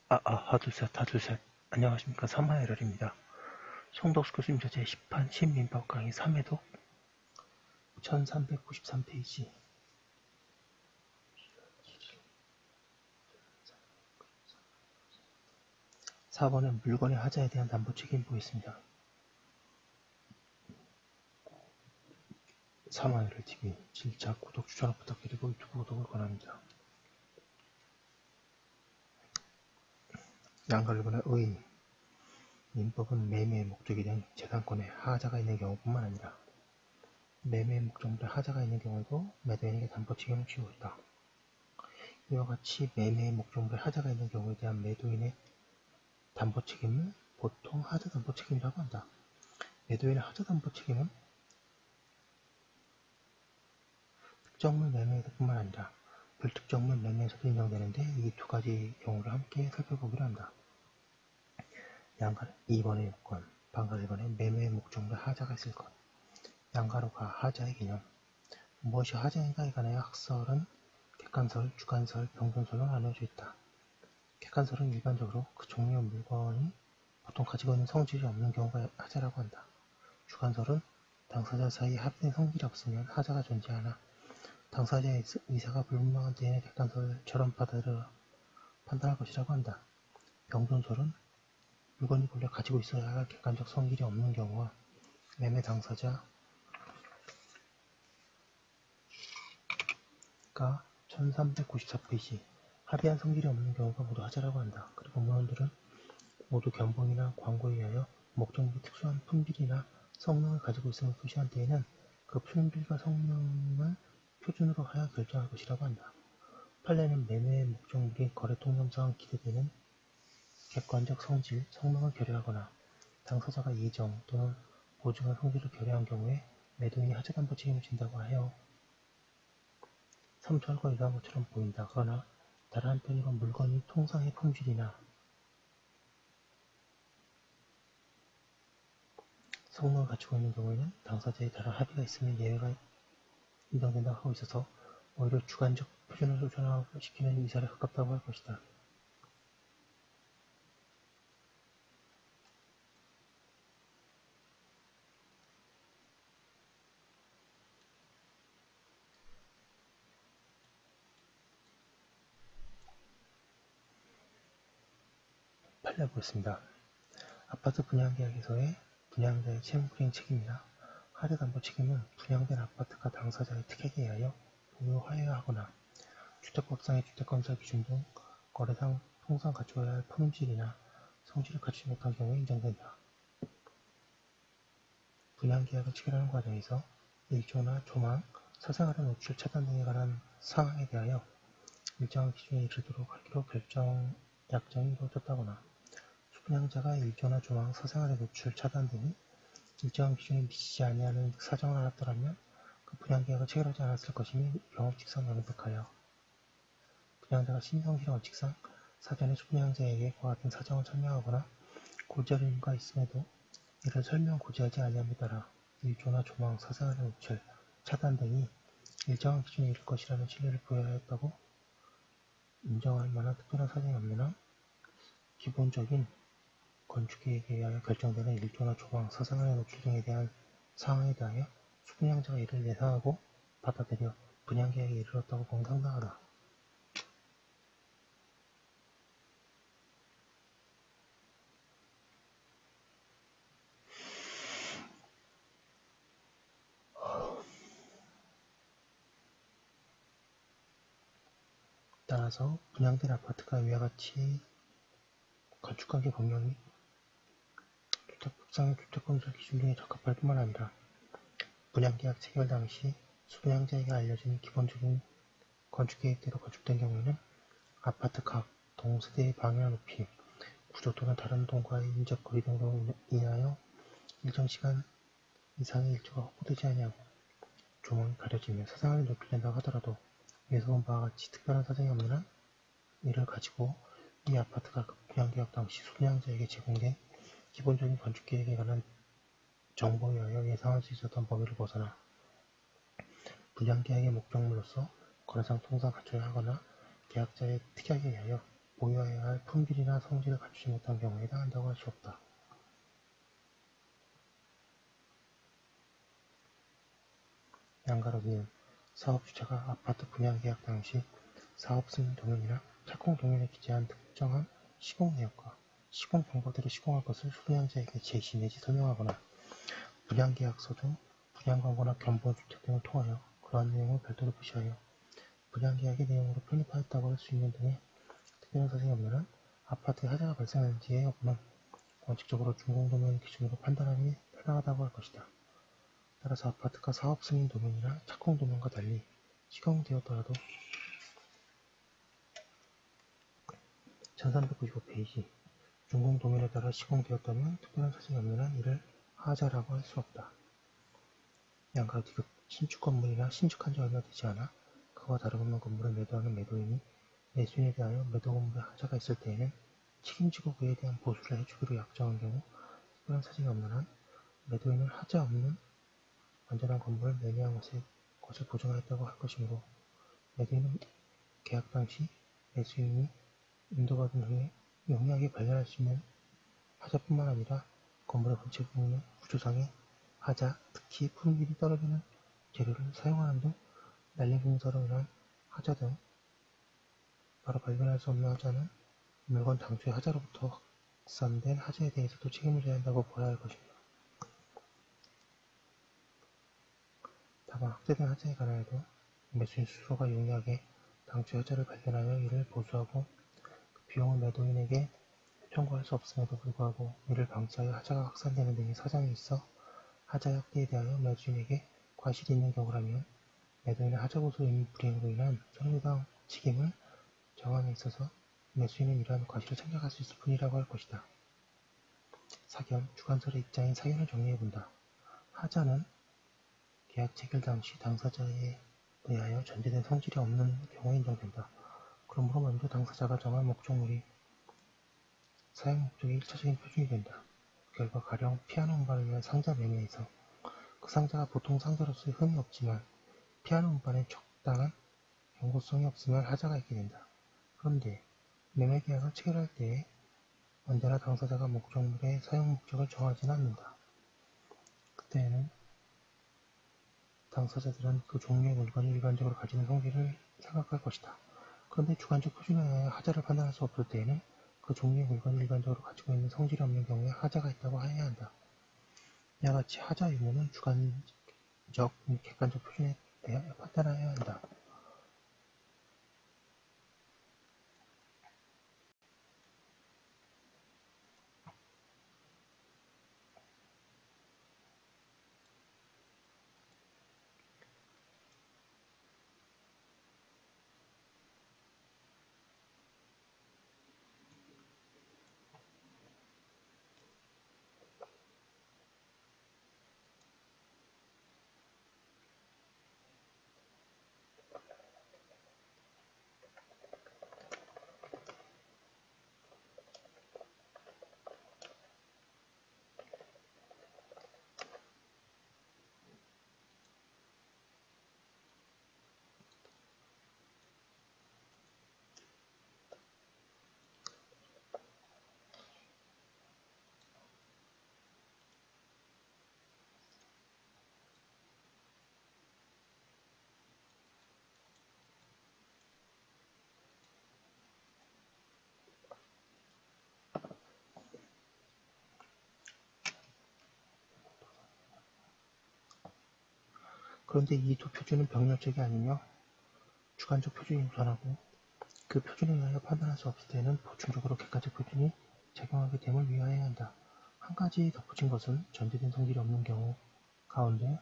하둘셋. 안녕하십니까. 삼하엘ler입니다. 송덕수 교수님 저제 10판 신민법 강의 3회독 1393페이지 4번은 물건의 하자에 대한 담보 책임 보겠습니다. 삼하엘lerTV 진짜 구독, 추천 부탁드리고 유튜브 구독을 권합니다. 양가일본의 의인 민법은 매매의 목적에 대한 재산권에 하자가 있는 경우뿐만 아니라 매매의 목적물에 하자가 있는 경우에도 매도인에게 담보 책임을 지고 있다. 이와 같이 매매의 목적물에 하자가 있는 경우에 대한 매도인의 담보 책임을 보통 하자 담보 책임이라고 한다. 매도인의 하자 담보 책임은 특정물 매매에서뿐만 아니라 불특정물 매매에서도 인정되는데 이 두 가지 경우를 함께 살펴보기로 한다. 양가 2번의 요건, 방가 1번의 매매의 목적물에 하자가 있을 것. 양가로가 하자의 개념. 무엇이 하자인가에 관하여 학설은 객관설, 주관설, 병존설로 나누어져 있다. 객관설은 일반적으로 그 종류의 물건이 보통 가지고 있는 성질이 없는 경우가 하자라고 한다. 주관설은 당사자 사이 합의된 성질이 없으면 하자가 존재하나 당사자의 의사가 불분명한 때에는 객관설처럼 판단할 것이라고 한다. 병존설은 물건이 본래 가지고 있어야 할 객관적 성질이 없는 경우와 매매 당사자가 1394페이지 합의한 성질이 없는 경우가 모두 하자라고 한다. 그리고 물건들은 모두 견본이나 광고에 의하여 목적물이 특수한 품질이나 성능을 가지고 있음을 표시한 때에는 그 품질과 성능을 표준으로 하여 결정할 것이라고 한다. 판례는 매매의 목적물이 거래 통념상 기대되는 객관적 성질, 성능을 결여하거나 당사자가 예정 또는 보증한 성질을 결여한 경우에 매도인이 하자 담보 책임을 진다고 하여 삼수할 것이라는 것처럼 보인다. 그러나 다른 한편으로 물건이 통상의 품질이나 성능을 갖추고 있는 경우에는 당사자의 다른 합의가 있으면 예외가 인정된다고 하고 있어서 오히려 주관적 표준을 소전화시키는 의사에 가깝다고 할 것이다. 판례 보겠습니다. 아파트 분양계약에서의 분양자의 채무불이행 책임이나 하자담보 책임은 분양된 아파트가 당사자의 특약에 의하여 보유하여야 하거나 주택법상의 주택건설 기준 등 거래상 통상 갖추어야 할 품질이나 성질을 갖추지 못한 경우에 인정된다. 분양계약을 체결하는 과정에서 일조나 조망, 사생활의 노출 차단 등에 관한 사항에 대하여 일정한 기준에 이르도록 하기로 약정이 이루어졌다거나 수분양자가 일조나 조망, 사생활의 노출 차단 등이 일정한 기준에 미치지 아니하는 사정을 알았더라면 그 분양계약을 체결하지 않았을 것이며 영업직상 명백하여 분양자가 신성실의 원칙상 사전에 수분양자에게 그와 같은 사정을 설명하거나 고지할 의무가 있음에도 이를 설명 고지하지 아니함에 따라 일조나 조망, 사생활의 노출, 차단 등이 일정한 기준에 이를 것이라는 신뢰를 부여하였다고 인정할 만한 특별한 사정이 없는 한 기본적인 건축계획에 의하여 결정되는 일조나 조망, 사생활의 노출 등에 대한 사항에 대하여 수분양자가 이를 예상하고 받아들여 분양계약에 이르렀다고 보면 상당하다. 따라서 분양된 아파트가 위와 같이 건축관계 법령 및 주택법상의 주택건설 기준 등에 적합할 뿐만 아니라 분양계약 체결 당시 수분양자에게 알려진 기본적인 건축계획대로 건축된 경우에는 아파트 각 동세대의 방향 높이, 구조 또는 다른 동과의 인접 거리 등으로 인하여 일정 시간 이상의 일조가 확보되지 아니하고 조망이 가려지며 사생활이 노출된다고 하더라도 위에서 본 바와 같이 특별한 사정이 없는 한 이를 가지고 이 아파트가 분양계약 당시 수분양자에게 제공된 기본적인 건축계획에 관한 정보에 의하여 예상할 수 있었던 범위를 벗어나 분양계약의 목적물로서 거래상 통상 갖춰야 하거나 계약자의 특약에 의하여 보유해야 할 품질이나 성질을 갖추지 못한 경우에 해당한다고 할 수 없다. 양가로 니은 사업 주체가 아파트 분양계약 당시 사업 승인 도면이나 착공 도면에 기재한 특정한 시공 내역과 시공 방법대로 시공할 것을 분양자에게 제시 내지 설명하거나 분양계약서 중 분양광고나 견본주택 등을 통하여 그러한 내용을 별도로 표시하여 분양계약의 내용으로 편입하였다고 할 수 있는 등의 특별한 사정이 없는 아파트에 하자가 발생하는지의 여부는 원칙적으로 준공도면 기준으로 판단하기 타당하다고 할 것이다. 따라서 아파트가 사업 승인 도면이나 착공 도면과 달리 시공되었더라도 1395페이지 준공 도면에 따라 시공되었다면 특별한 사정이 없는 한 이를 하자라고 할 수 없다. 양가 디귿 신축 건물이나 신축한 지 얼마 되지 않아 그와 다름없는 건물을 매도하는 매도인이 매수인에 대하여 매도 건물에 하자가 있을 때에는 책임지고 그에 대한 보수를 해주기로 약정한 경우 특별한 사정이 없는 한 매도인은 하자 없는 완전한 건물을 매매한 것을 보증하였다고 할 것이므로 매도인은 계약 당시 매수인이 인도받은 후에 용이하게 관리할 수 있는 하자뿐만 아니라 건물의 본체 부분의 구조상의 하자, 특히 품질이 떨어지는 재료를 사용하는 등 날림 공사로 인한 하자 등 바로 발견할 수 없는 하자는 물건 당초의 하자로부터 확산된 하자에 대해서도 책임을 져야 한다고 보아야 할 것입니다. 다만 확대된 하자에 관하여도 매수인 스스로가 용이하게 당초의 하자를 발견하여 이를 보수하고 그 비용을 매도인에게 청구할 수 없음에도 불구하고 이를 방치하여 하자가 확산되는 등의 사정이 있어 하자 확대에 대하여 매수인에게 과실이 있는 경우라면 매도인의 하자 보수 의무 불이행으로 인한 손해배상 책임을 정함에 있어서 매수인은 이러한 과실을 생각할 수 있을 뿐이라고 할 것이다. 사견, 주관설의 입장인 사견을 정리해본다. 하자는 계약 체결 당시 당사자에 의하여 전제된 성질이 없는 경우에 인정된다. 그러므로 먼저 당사자가 정한 목적물이 사용 목적의 1차적인 표준이 된다. 결과 가령 피아노 음반을 위한 상자 매매에서 그 상자가 보통 상자로서의 흠이 없지만 피아노 음반에 적당한 경고성이 없으면 하자가 있게 된다. 그런데 매매 계약을 체결할 때에 언제나 당사자가 목적물의 사용 목적을 정하지는 않는다. 그때에는 당사자들은 그 종류의 물건이 일반적으로 가지는 성질을 생각할 것이다. 그런데 주관적 표준에 의하여 하자를 판단할 수 없을 때에는 그 종류의 물건이 일반적으로 가지고 있는 성질이 없는 경우에 하자가 있다고 해야 한다. 이와 같이 하자 의무는 주관적 및 객관적 표준에 대하여 판단해야 한다. 그런데 이 두 표준은 병렬적이 아니며 주관적 표준이 우선하고 그 표준에 의하여 판단할 수 없을 때에는 보충적으로 객관적 표준이 작용하게 됨을 위하여야 한다. 한 가지 덧붙인 것은 전제된 성질이 없는 경우 가운데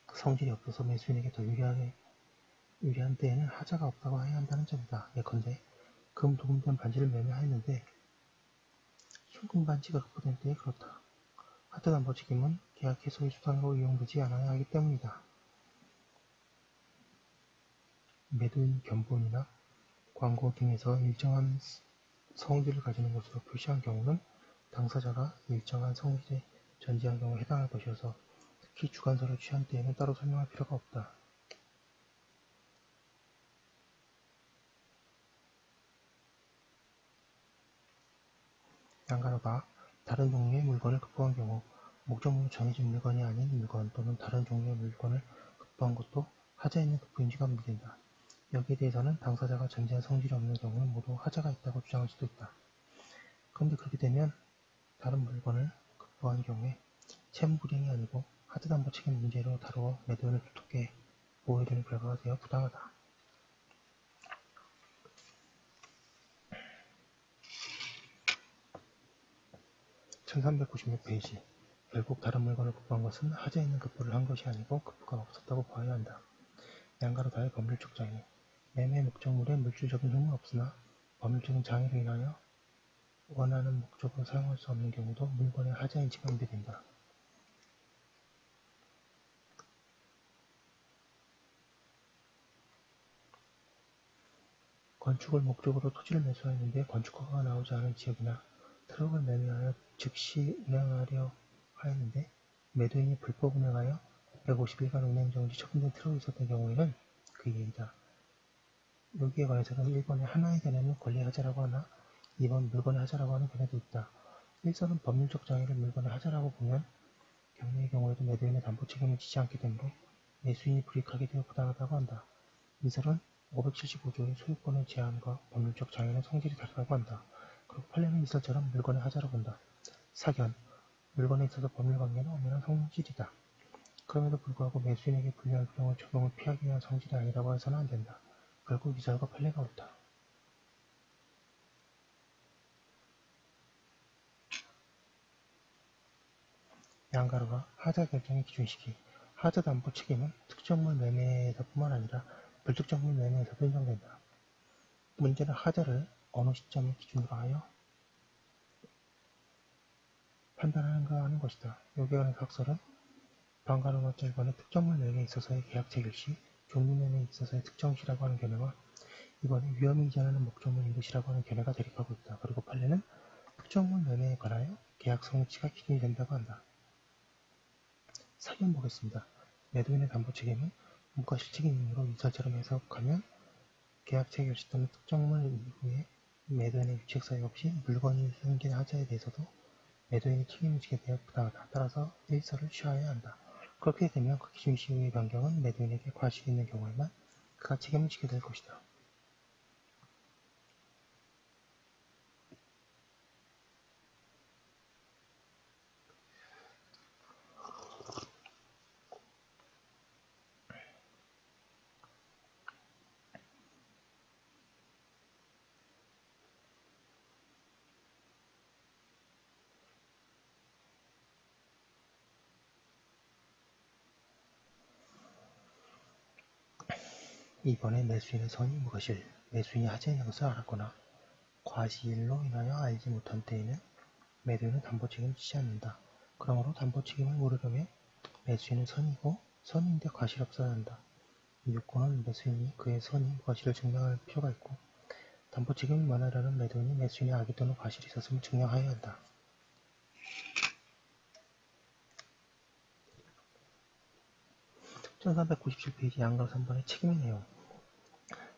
그 성질이 없어서 매수인에게 더 유리한 때에는 하자가 없다고 해야 한다는 점이다. 예컨대 금, 도금된 반지를 매매하였는데 순금 반지가 급부된 때에 그렇다. 하여튼 남부책임은 계약 해소의 수단으로 이용되지 않아야 하기 때문이다. 매도인 견본이나 광고 등에서 일정한 성질을 가지는 것으로 표시한 경우는 당사자가 일정한 성질에 전제한 경우에 해당할 것이어서 특히 주관설을 취한 때에는 따로 설명할 필요가 없다. 양가로가 다른 종류의 물건을 급부한 경우 목적물로 정해진 물건이 아닌 물건 또는 다른 종류의 물건을 급부한 것도 하자에 있는 급부인지가 문제된다. 여기에 대해서는 당사자가 전제한 성질이 없는 경우는 모두 하자가 있다고 주장할 수도 있다. 그런데 그렇게 되면 다른 물건을 급부한 경우에 채무불이행이 아니고 하자담보 책임 문제로 다루어 매도인을 두텁게 보호해야 되는 결과가 되어 부당하다. 1396페이지. 결국 다른 물건을 급부한 것은 하자에 있는 급부를 한 것이 아니고 급부가 없었다고 보아야 한다. 양가로다의 법률적 장애. 매매 목적물에 물질적인 흠은 없으나 법률적인 장애로 인하여 원하는 목적으로 사용할 수 없는 경우도 물건의 하자인지가 문제된다. 건축을 목적으로 토지를 매수하였는데 건축허가가 나오지 않은 지역이나 트럭을 매매하여 즉시 운행하려 하였는데 매도인이 불법 운행하여 150일간 운행정지 처분된 트럭이 있었던 경우에는 그 얘기다. 여기에 관해서는 1번에 하나의 개념을 권리하자라고 하나 2번 물건의 하자라고 하는 개념도 있다. 1선은 법률적 장애를 물건의 하자라고 보면 경매의 경우에도 매도인의 담보 책임을 지지 않게 되므로 매수인이 불이익하게 되어 부당하다고 한다. 2선은 575조의 소유권의 제한과 법률적 장애는 성질이 다르다고 한다. 그리고 판례는 이설처럼 물건의 하자로 본다. 사견, 물건에 있어서 법률관계는 엄연한 성질이다. 그럼에도 불구하고 매수인에게 불리한 부정을 적용을 피하기 위한 성질이 아니라고 해서는 안된다. 결국 이설과 판례가 옳다. 양가로가 하자 결정의 기준시기. 하자 담보 책임은 특정물 매매에서뿐만 아니라 불특정물 매매에서도 인정된다. 문제는 하자를 어느 시점을 기준으로 하여 판단하는가 하는 것이다. 여기에 관해서 학설은 방가로가 1번의 특정물 매매에 있어서의 계약 체결 시, 종류 매매에 있어서의 특정시라고 하는 견해와 이번에 위험이 이전하는 목적물 인도시라고 하는 견해가 대립하고 있다. 그리고 판례는 특정물 매매에 관하여 계약 성립시가 기준이 된다고 한다. 사견 보겠습니다. 매도인의 담보 책임은 무과실책임이므로 이설처럼 해석하면 계약 체결 시 또는 특정물 이후에 매도인의 유책 사유 없이 물건이 생긴 하자에 대해서도 매도인이 책임을 지게 되어 부당하다. 따라서 1설을 취하여야 한다. 그렇게 되면 그 기준 시효의 변경은 매도인에게 과실이 있는 경우에만 그가 책임을 지게 될 것이다. 이번에 매수인의 선의 무과실, 매수인이 하자에 있는 것을 알았거나 과실로 인하여 알지 못한 때에는 매도인은 담보 책임을 지지 않는다. 그러므로 담보 책임을 물으려면 매수인은 선이고 선인데 과실이 없어야 한다. 이 요건은 매수인이 그의 선의 무과실을 증명할 필요가 있고 담보 책임을 면하려는 매도인이 매수인의 악의 또는 과실이 있었음을 증명하여야 한다. 1397페이지 양가 3번의 책임의 내용.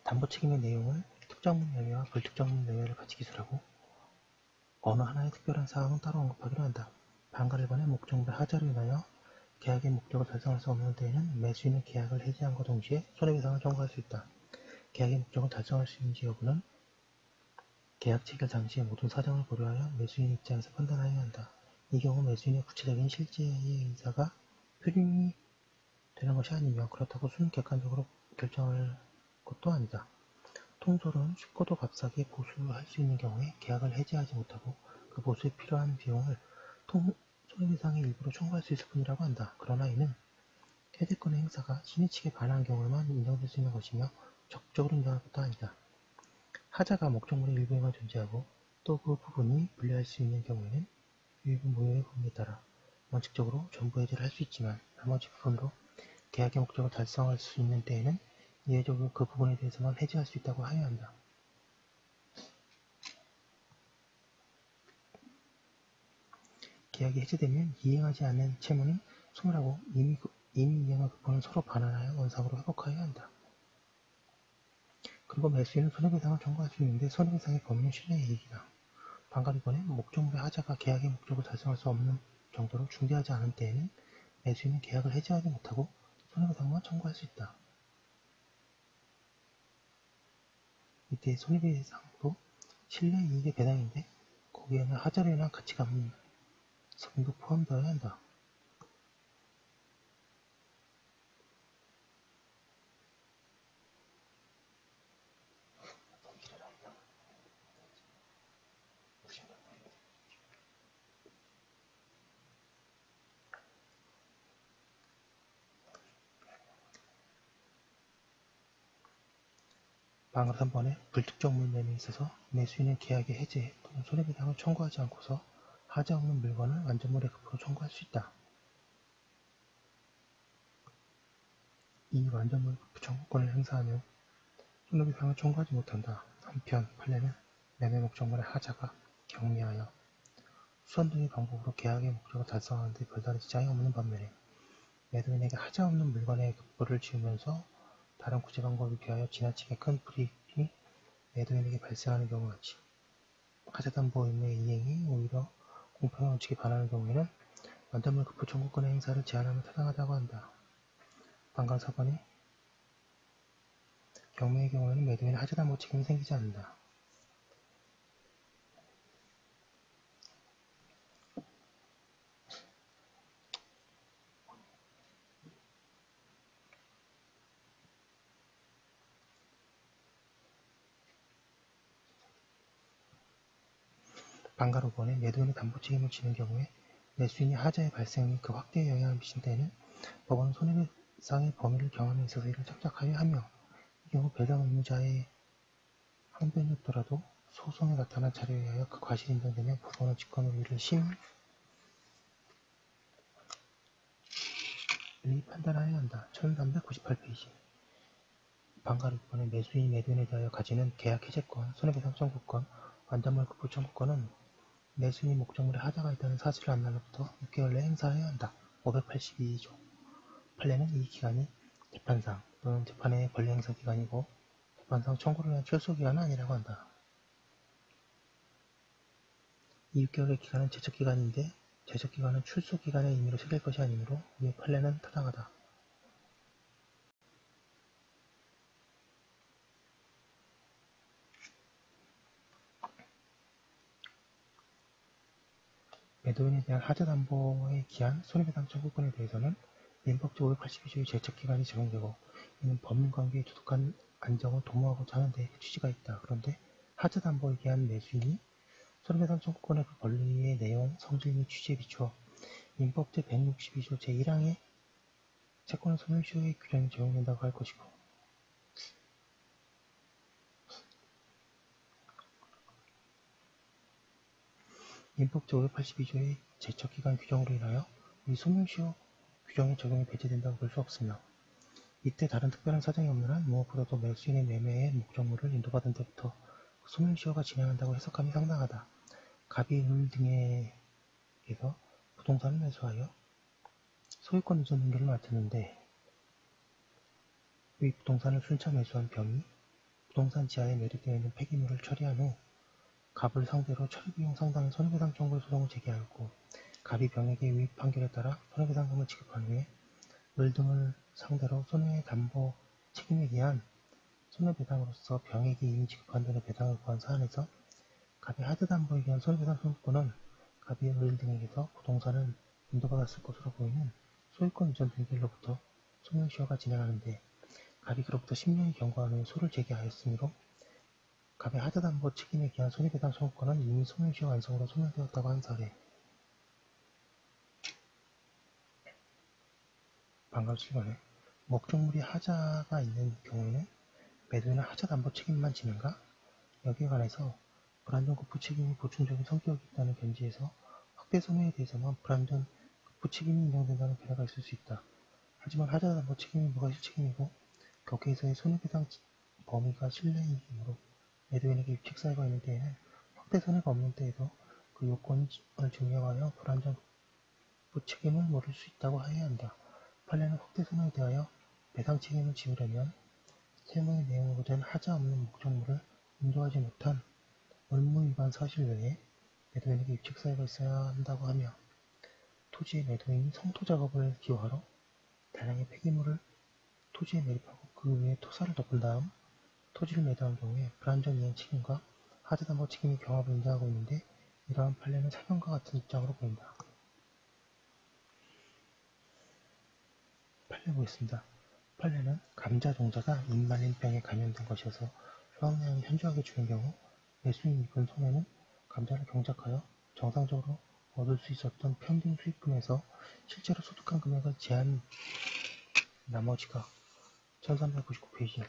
담보 책임의 내용을 특정물 매매와 불특정물 매매를 같이 기술하고 어느 하나의 특별한 사항은 따로 언급하기로 한다. 방가 1번의 목적물 하자로 인하여 계약의 목적을 달성할 수 없는 때에는 매수인은 계약을 해지함과 동시에 손해배상을 청구할 수 있다. 계약의 목적을 달성할 수 있는지 여부는 계약 체결 당시의 모든 사정을 고려하여 매수인 입장에서 판단하여야 한다. 이 경우 매수인의 구체적인 실제의 의사가 표림이 되는 것이 아니며 그렇다고 순객관적으로 결정할 것도 아니다. 통솔은 쉽고도 값싸게 보수할 수 있는 경우에 계약을 해지하지 못하고 그 보수에 필요한 비용을 손해배상의 일부로 청구할 수 있을 뿐이라고 한다. 그러나 이는 해제권의 행사가 신의 측에 반한 경우에만 인정될 수 있는 것이며 적극적으로 인정할 것도 아니다. 하자가 목적물의 일부에만 존재하고 또 그 부분이 분리할 수 있는 경우에는 유의부 무효의 부분에 따라 원칙적으로 전부 해제를 할 수 있지만 나머지 부분으로 계약의 목적을 달성할 수 있는 때에는 예외적으로 그 부분에 대해서만 해지할 수 있다고 하여야 한다. 계약이 해제되면 이행하지 않은 채무는 소멸하고 이미 이행한 부분은 서로 반환하여 원상으로 회복하여야 한다. 그리고 매수인은 손해배상을 청구할 수 있는데 손해배상의 범위는 신뢰의 이익이다. 반가이번에 목적물의 하자가 계약의 목적을 달성할 수 없는 정도로 중대하지 않은 때에는 매수인은 계약을 해지하지 못하고 손해배상만 청구할 수 있다. 이때 손해배상도 실내이익의 배당인데 거기에는 하자로 인한 가치 감소금도 포함되어야 한다. 방금 3번에 불특정 물매매에 있어서 매수인은 계약의 해제 또는 손해배상을 청구하지 않고서 하자 없는 물건을 완전물의 급부로 청구할 수 있다. 이 완전물 급부 청구권을 행사하면 손해배상을 청구하지 못한다. 한편 판례는 매매 목적물의 하자가 경미하여 수선 등의 방법으로 계약의 목적을 달성하는 데 별다른 지장이 없는 반면에 매도인에게 하자 없는 물건의 급부를 지으면서 다른 구제 방법에 비하여 지나치게 큰 불이익이 매도인에게 발생하는 경우 같이 하자담보임의 이행이 오히려 공평한 원칙에 반하는 경우에는 완전물 급부 청구권의 행사를 제한하면 타당하다고 한다. 방금 4번이 경매의 경우에는 매도인의 하자담보 책임이 생기지 않는다. 방가 5번에 매도인의 담보 책임을 지는 경우에 매수인이 하자의 발생 및 그 확대에 영향을 미친 때에는 법원은 손해배상의 범위를 경함에 있어서 이를 착착하여 하며 이 경우 배당 의무자의 항변이었더라도 소송에 나타난 자료에 의하여 그 과실이 인정되면 법원은 직권으로 이를 심리 판단하여야 한다. 1398페이지 방가 6번에 매수인이 매도인에 대하여 가지는 계약 해제권, 손해배상 청구권, 완전물 급부 청구권은 매수인이 목적물에 하자가 있다는 사실을 안 날로부터 6개월 내에 행사해야 한다. 582조 판례는 이 기간이 재판상 또는 재판의 권리 행사 기간이고 재판상 청구를 위한 출소 기간은 아니라고 한다. 이 6개월의 기간은 제척기간인데 제척기간은 출소기간의 의미로 새길 것이 아니므로 이 판례는 타당하다. 매도인에 대한 하자담보의 기한, 손해배상 청구권에 대해서는 민법제 582조의 제척기간이 적용되고 이는 법률관계의 두둑한 안정을 도모하고자 하는 데 취지가 있다. 그런데 하자담보에 기한 매수인이 손해배상 청구권의 그 권리의 내용, 성질 및 취지에 비추어 민법제 162조 제1항의 채권의 소멸시효의 규정이 적용된다고 할 것이고 민법제 582조의 제척기간 규정으로 인하여 이 소멸시효 규정의 적용이 배제된다고 볼 수 없으며 이때 다른 특별한 사정이 없는 한 무엇보다도 매수인의 매매의 목적물을 인도받은 때부터 소멸시효가 진행한다고 해석함이 상당하다. 갑이 을 등에게서 부동산을 매수하여 소유권 이전 등기를 맡았는데 이 부동산을 순차 매수한 병이 부동산 지하에 매립되어 있는 폐기물을 처리한 후 갑을 상대로 처리비용 상당의 손해배상 청구 소송을 제기하였고 갑이 병에게 유익 판결에 따라 손해배상금을 지급한 후에 을 등을 상대로 손해담보 책임에 대한 손해배상으로서 병에게 이미 지급한 돈의 배당을 구한 사안에서 갑의 하자담보에 대한 손해배상 청구권은 갑이 을 등에게서 부동산을 인도받았을 것으로 보이는 소유권 이전 등기로부터 소멸시효가 진행하는데 갑이 그로부터 10년이 경과한 후에 소를 제기하였으므로 갑의 하자담보 책임에 기한 손해배상 청구권은 이미 소멸시효 완성으로 소멸되었다고 한 사례. 방금 7번에 목적물이 하자가 있는 경우에는 매도인은 하자담보 책임만 지는가? 여기에 관해서 불완전급부 책임이 보충적인 성격이 있다는 견지에서 확대 손해에 대해서만 불완전급부 책임이 인정된다는 변화가 있을 수 있다. 하지만 하자담보 책임이 무과실 책임이고 거기에서의 손해배상 범위가 실내이익이므로 매도인에게 유책사유가 있는 때에는 확대 손해가 없는 때에도 그 요건을 증명하여 불완전급부 책임을 물을 수 있다고 해야 한다. 판례는 확대 손해에 대하여 배상 책임을 지우려면 세무의 내용으로 된 하자 없는 목적물을 인도하지 못한 의무 위반 사실 외에 매도인에게 유책 사유가 있어야 한다고 하며 토지의 매도인이 성토 작업을 기호하러 다량의 폐기물을 토지에 매립하고 그 위에 토사를 덮은 다음 토지를 매도한 경우에 불안전 이행 책임과 하자담보 책임이 경합을 인정하고 있는데 이러한 판례는 사견과 같은 입장으로 보인다. 판례 보겠습니다. 판례는 감자 종자가 잇말린 병에 감염된 것이어서 수확량이 현저하게 줄은 경우 매수인이 입은 손해는 감자를 경작하여 정상적으로 얻을 수 있었던 평균 수익금에서 실제로 소득한 금액을 제한 나머지가 1399페이지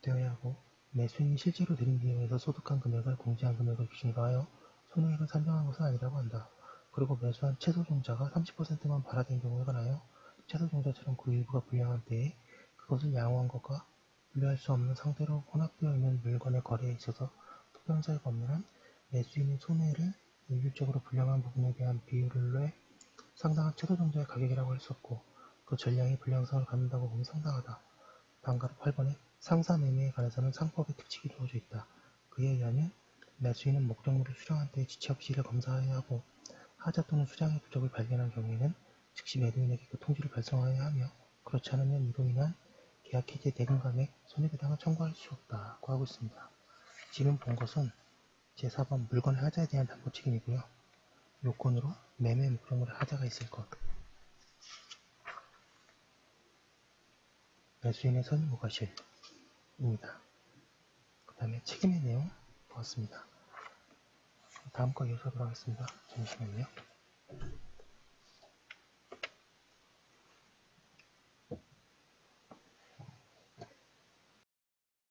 되어야 하고 매수인이 실제로 들인 비용에서 소득한 금액을 공제한 금액을 기준으로 하여 손해액을 산정한 것은 아니라고 한다. 그리고 매수한 채소종자가 30%만 발화된 경우에 관하여 채소종자처럼 그 일부가 불량한 때에 그것을 양호한 것과 분류할 수 없는 상태로 혼합되어 있는 물건의 거래에 있어서 특별한 사유가 없는 한 매수인의 손해를 일률적으로 불량한 부분에 대한 비율로 상당한 채소종자의 가격이라고 할 수 없고 그 전량이 불량성을 갖는다고 보기 상당하다. 방가로 8번에 상사매매에 관해서는 상법의 특칙이 두어져 있다. 그에 의하면 매수인은 목적물을 수령한 때에 지체 없이 이를 검사해야 하고 하자 또는 수량의 부족을 발견한 경우에는 즉시 매도인에게 그 통지를 발송하여야 하며 그렇지 않으면 이로 인한 계약 해지 대금 감액 손해배상을 청구할 수 없다고 하고 있습니다. 지금 본 것은 제4번 물건의 하자에 대한 담보 책임이고요. 요건으로 매매 목적물의 하자가 있을 것, 매수인의 선임무과실입니다. 그 다음에 책임의 내용 보았습니다. 다음 거 이어서 하도록 하겠습니다. 잠시만요.